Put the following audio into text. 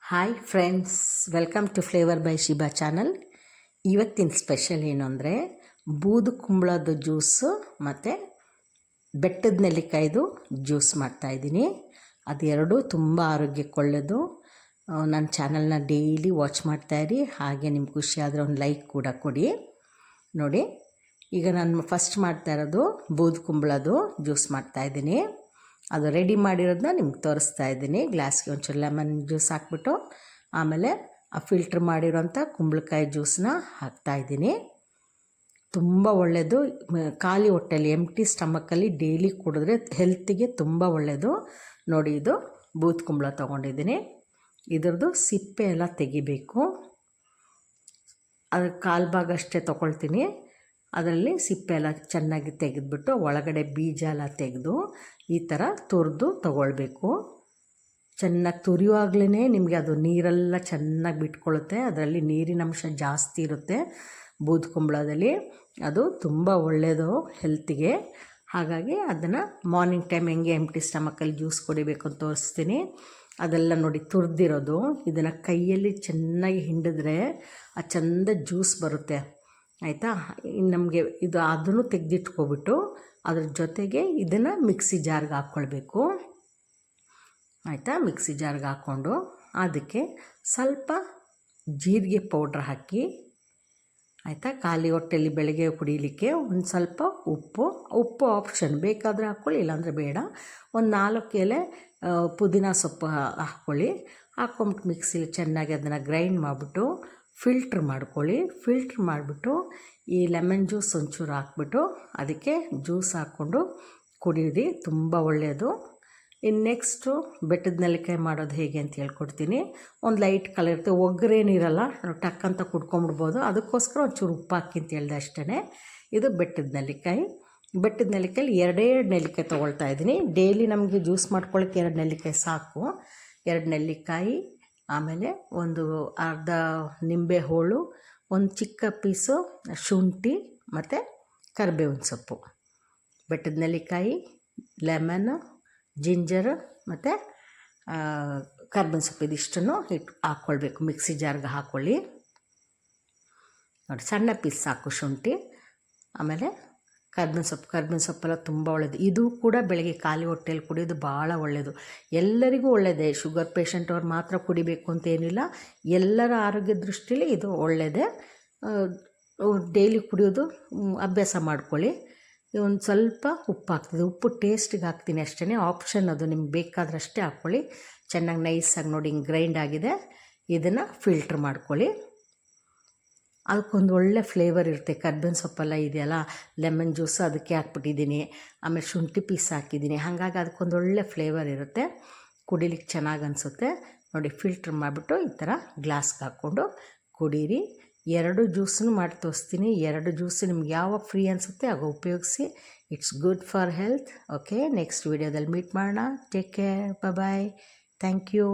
Hi friends, welcome to flavour by Shiba channel. ಇವತ್ತಿನ special ಏನು ಅಂದರೆ ಬೂದು ಕುಂಬಳದ ಜ್ಯೂಸು ಮತ್ತು ಬೆಟ್ಟದ ನೆಲ್ಲಿಕಾಯ್ದು ಜ್ಯೂಸ್ ಮಾಡ್ತಾಯಿದ್ದೀನಿ. ಅದೆರಡೂ ತುಂಬ ಆರೋಗ್ಯಕ್ಕೆ ಒಳ್ಳೆಯದು. ನನ್ನ ಚಾನಲ್ನ ಡೈಲಿ ವಾಚ್ ಮಾಡ್ತಾಯಿರಿ. ಹಾಗೆ ನಿಮ್ಗೆ ಖುಷಿ ಆದರೆ ಒಂದು ಲೈಕ್ ಕೂಡ ಕೊಡಿ. ನೋಡಿ, ಈಗ ನಾನು ಫಸ್ಟ್ ಮಾಡ್ತಾ ಇರೋದು ಬೂದು ಕುಂಬಳದು ಜ್ಯೂಸ್ ಮಾಡ್ತಾಯಿದ್ದೀನಿ. ಅದು ರೆಡಿ ಮಾಡಿರೋದನ್ನ ನಿಮ್ಗೆ ತೋರಿಸ್ತಾ ಇದ್ದೀನಿ. ಗ್ಲಾಸ್ಗೆ ಒಂಚೂರು ಲೆಮನ್ ಜ್ಯೂಸ್ ಹಾಕ್ಬಿಟ್ಟು ಆಮೇಲೆ ಆ ಫಿಲ್ಟ್ರ್ ಮಾಡಿರೋಂಥ ಕುಂಬಳಕಾಯಿ ಜ್ಯೂಸನ್ನ ಹಾಕ್ತಾಯಿದ್ದೀನಿ. ತುಂಬ ಒಳ್ಳೆಯದು. ಖಾಲಿ ಹೊಟ್ಟೆಲಿ ಎಂಟಿ ಸ್ಟಮಕ್ಕಲ್ಲಿ ಡೈಲಿ ಕುಡಿದ್ರೆ ಹೆಲ್ತಿಗೆ ತುಂಬ ಒಳ್ಳೆಯದು. ನೋಡಿ, ಇದು ಬೂದು ಕುಂಬಳ ತೊಗೊಂಡಿದ್ದೀನಿ. ಇದ್ರದ್ದು ಸಿಪ್ಪೆ ಎಲ್ಲ ತೆಗಿಬೇಕು. ಅದಕ್ಕೆ ಕಾಲು ಭಾಗ ಅಷ್ಟೇ ತೊಗೊಳ್ತೀನಿ. ಅದರಲ್ಲಿ ಸಿಪ್ಪೆ ಎಲ್ಲ ಚೆನ್ನಾಗಿ ತೆಗೆದುಬಿಟ್ಟು ಒಳಗಡೆ ಬೀಜ ಎಲ್ಲ ತೆಗೆದು ಈ ಥರ ತುರಿದು ತೊಗೊಳ್ಬೇಕು. ಚೆನ್ನಾಗಿ ತುರಿಯುವಾಗಲೇ ನಿಮಗೆ ಅದು ನೀರೆಲ್ಲ ಚೆನ್ನಾಗಿ ಬಿಟ್ಕೊಳ್ಳುತ್ತೆ. ಅದರಲ್ಲಿ ನೀರಿನ ಅಂಶ ಜಾಸ್ತಿ ಇರುತ್ತೆ ಬೂದು ಕುಂಬಳದಲ್ಲಿ. ಅದು ತುಂಬ ಒಳ್ಳೆಯದು ಹೆಲ್ತಿಗೆ. ಹಾಗಾಗಿ ಅದನ್ನು ಮಾರ್ನಿಂಗ್ ಟೈಮ್ ಹೆಂಗೆ ಎಂಟಿ ಸ್ಟಮಕ್ಕಲ್ಲಿ ಜ್ಯೂಸ್ ಕುಡಿಬೇಕು ಅಂತ ತೋರಿಸ್ತೀನಿ. ಅದೆಲ್ಲ ನೋಡಿ ತುರಿದಿರೋದು. ಇದನ್ನು ಕೈಯಲ್ಲಿ ಚೆನ್ನಾಗಿ ಹಿಂಡಿದ್ರೆ ಆ ಚೆಂದ ಜ್ಯೂಸ್ ಬರುತ್ತೆ, ಆಯಿತಾ. ನಮಗೆ ಇದು ಅದನ್ನು ತೆಗೆದಿಟ್ಕೊಬಿಟ್ಟು ಅದ್ರ ಜೊತೆಗೆ ಇದನ್ನು ಮಿಕ್ಸಿ ಜಾರ್ಗೆ ಹಾಕ್ಕೊಳ್ಬೇಕು, ಆಯಿತಾ. ಮಿಕ್ಸಿ ಜಾರ್ಗೆ ಹಾಕ್ಕೊಂಡು ಅದಕ್ಕೆ ಸ್ವಲ್ಪ ಜೀರಿಗೆ ಪೌಡ್ರ್ ಹಾಕಿ, ಆಯಿತಾ. ಖಾಲಿ ಹೊಟ್ಟೆಲಿ ಬೆಳಗ್ಗೆ ಕುಡಿಯಲಿಕ್ಕೆ ಒಂದು ಸ್ವಲ್ಪ ಉಪ್ಪು ಆಪ್ಷನ್, ಬೇಕಾದರೆ ಹಾಕ್ಕೊಳ್ಳಿ, ಇಲ್ಲಾಂದರೆ ಬೇಡ. ಒಂದು 4 ಎಲೆ ಪುದೀನ ಸೊಪ್ಪು ಹಾಕ್ಕೊಳ್ಳಿ. ಹಾಕ್ಕೊಂಬಿಟ್ಟು ಮಿಕ್ಸಿಲಿ ಚೆನ್ನಾಗಿ ಅದನ್ನು ಗ್ರೈಂಡ್ ಮಾಡಿಬಿಟ್ಟು ಫಿಲ್ಟ್ರ್ ಮಾಡ್ಕೊಳ್ಳಿ. ಫಿಲ್ಟ್ರ್ ಮಾಡಿಬಿಟ್ಟು ಈ ಲೆಮನ್ ಜ್ಯೂಸ್ ಒಂಚೂರು ಹಾಕ್ಬಿಟ್ಟು ಅದಕ್ಕೆ ಜ್ಯೂಸ್ ಹಾಕ್ಕೊಂಡು ಕುಡಿಯಿರಿ, ತುಂಬ ಒಳ್ಳೆಯದು. ಇನ್ನು ನೆಕ್ಸ್ಟು ಬೆಟ್ಟದ ನೆಲ್ಲಿಕಾಯಿ ಮಾಡೋದು ಹೇಗೆ ಅಂತ ಹೇಳ್ಕೊಡ್ತೀನಿ. ಒಂದು ಲೈಟ್ ಕಲರ್ ಇರುತ್ತೆ, ಒಗ್ಗರೇನಿರಲ್ಲ, ಟಕ್ ಅಂತ ಕುಡ್ಕೊಂಬಿಡ್ಬೋದು. ಅದಕ್ಕೋಸ್ಕರ ಒಂಚೂರು ಉಪ್ಪು ಹಾಕಿ ಅಂತ ಹೇಳಿದೆ ಅಷ್ಟೇ. ಇದು ಬೆಟ್ಟದ ನೆಲ್ಲಿಕಾಯಿ. ಬೆಟ್ಟದ ನೆಲ್ಲಿಕಾಯಲ್ಲಿ 2 ನೆಲ್ಲಿಕಾಯಿ ತೊಗೊಳ್ತಾ ಇದ್ದೀನಿ. ಡೈಲಿ ನಮಗೆ ಜ್ಯೂಸ್ ಮಾಡ್ಕೊಳ್ಳೋಕ್ಕೆ 2 ನೆಲ್ಲಿಕಾಯಿ ಸಾಕು. 2 ನೆಲ್ಲಿಕಾಯಿ, ಆಮೇಲೆ ಒಂದು ಅರ್ಧ ನಿಂಬೆ ಹೋಳು, ಒಂದು ಚಿಕ್ಕ ಪೀಸು ಶುಂಠಿ ಮತ್ತು ಕರಿಬೇವಿನ ಸೊಪ್ಪು. ಬೆಟ್ಟದ ನೆಲ್ಲಿಕಾಯಿ, ಲೆಮನ್ನು, ಜಿಂಜರು ಮತ್ತು ಕರಿಬೇವಿನ ಸೊಪ್ಪು ಇದಿಷ್ಟನ್ನು ಹಾಕ್ಕೊಳ್ಬೇಕು. ಮಿಕ್ಸಿ ಜಾರ್ಗೆ ಹಾಕ್ಕೊಳ್ಳಿ. ನೋಡಿ, ಸಣ್ಣ ಪೀಸ್ ಸಾಕು ಶುಂಠಿ, ಆಮೇಲೆ ಕರಿಬೇವಿನ ಸೊಪ್ಪೆಲ್ಲ ತುಂಬ ಒಳ್ಳೆಯದು. ಇದು ಕೂಡ ಬೆಳಗ್ಗೆ ಖಾಲಿ ಹೊಟ್ಟೆಯಲ್ಲಿ ಕುಡಿಯೋದು ಭಾಳ ಒಳ್ಳೆಯದು. ಎಲ್ಲರಿಗೂ ಒಳ್ಳೆಯದೇ. ಶುಗರ್ ಪೇಷಂಟ್ ಅವ್ರು ಮಾತ್ರ ಕುಡಿಬೇಕು ಅಂತೇನಿಲ್ಲ, ಎಲ್ಲರ ಆರೋಗ್ಯ ದೃಷ್ಟಿಯಲ್ಲಿ ಇದು ಒಳ್ಳೆಯದೇ. ಡೈಲಿ ಕುಡಿಯೋದು ಅಭ್ಯಾಸ ಮಾಡ್ಕೊಳ್ಳಿ. ಒಂದು ಸ್ವಲ್ಪ ಉಪ್ಪು ಹಾಕ್ತಿದ್ದೆ, ಉಪ್ಪು ಟೇಸ್ಟಿಗೆ ಹಾಕ್ತೀನಿ ಅಷ್ಟೇ, ಆಪ್ಷನ್ ಅದು, ನಿಮ್ಗೆ ಬೇಕಾದ್ರೆ ಅಷ್ಟೇ ಹಾಕ್ಕೊಳ್ಳಿ. ಚೆನ್ನಾಗಿ ನೈಸಾಗಿ ನೋಡಿ ಹಿಂಗೆ ಗ್ರೈಂಡ್ ಆಗಿದೆ. ಇದನ್ನು ಫಿಲ್ಟ್ರ್ ಮಾಡ್ಕೊಳ್ಳಿ. ಅದಕ್ಕೊಂದು ಒಳ್ಳೆ ಫ್ಲೇವರ್ ಇರುತ್ತೆ. ಕರ್ಬೇವಿನ ಸೊಪ್ಪೆಲ್ಲ ಇದೆಯಲ್ಲ, ಲೆಮನ್ ಜ್ಯೂಸು ಅದಕ್ಕೆ ಹಾಕ್ಬಿಟ್ಟಿದ್ದೀನಿ, ಆಮೇಲೆ ಶುಂಠಿ ಪೀಸ್ ಹಾಕಿದ್ದೀನಿ. ಹಾಗಾಗಿ ಅದಕ್ಕೊಂದು ಒಳ್ಳೆ ಫ್ಲೇವರ್ ಇರುತ್ತೆ, ಕುಡಿಲಿಕ್ಕೆ ಚೆನ್ನಾಗಿ ಅನಿಸುತ್ತೆ. ನೋಡಿ, ಫಿಲ್ಟ್ರ್ ಮಾಡಿಬಿಟ್ಟು ಈ ಥರ ಗ್ಲಾಸ್ಗೆ ಹಾಕ್ಕೊಂಡು ಕುಡೀರಿ. 2 ಜ್ಯೂಸನ್ನು ಮಾಡಿ ತೋರಿಸ್ತೀನಿ. 2 ಜ್ಯೂಸು ನಿಮ್ಗೆ ಯಾವಾಗ ಫ್ರೀ ಅನಿಸುತ್ತೆ ಆಗ ಉಪಯೋಗಿಸಿ. It's good for health. Okay, next ವೀಡಿಯೋದಲ್ಲಿ ಮೀಟ್ ಮಾಡೋಣ. Take care, bye. Thank you.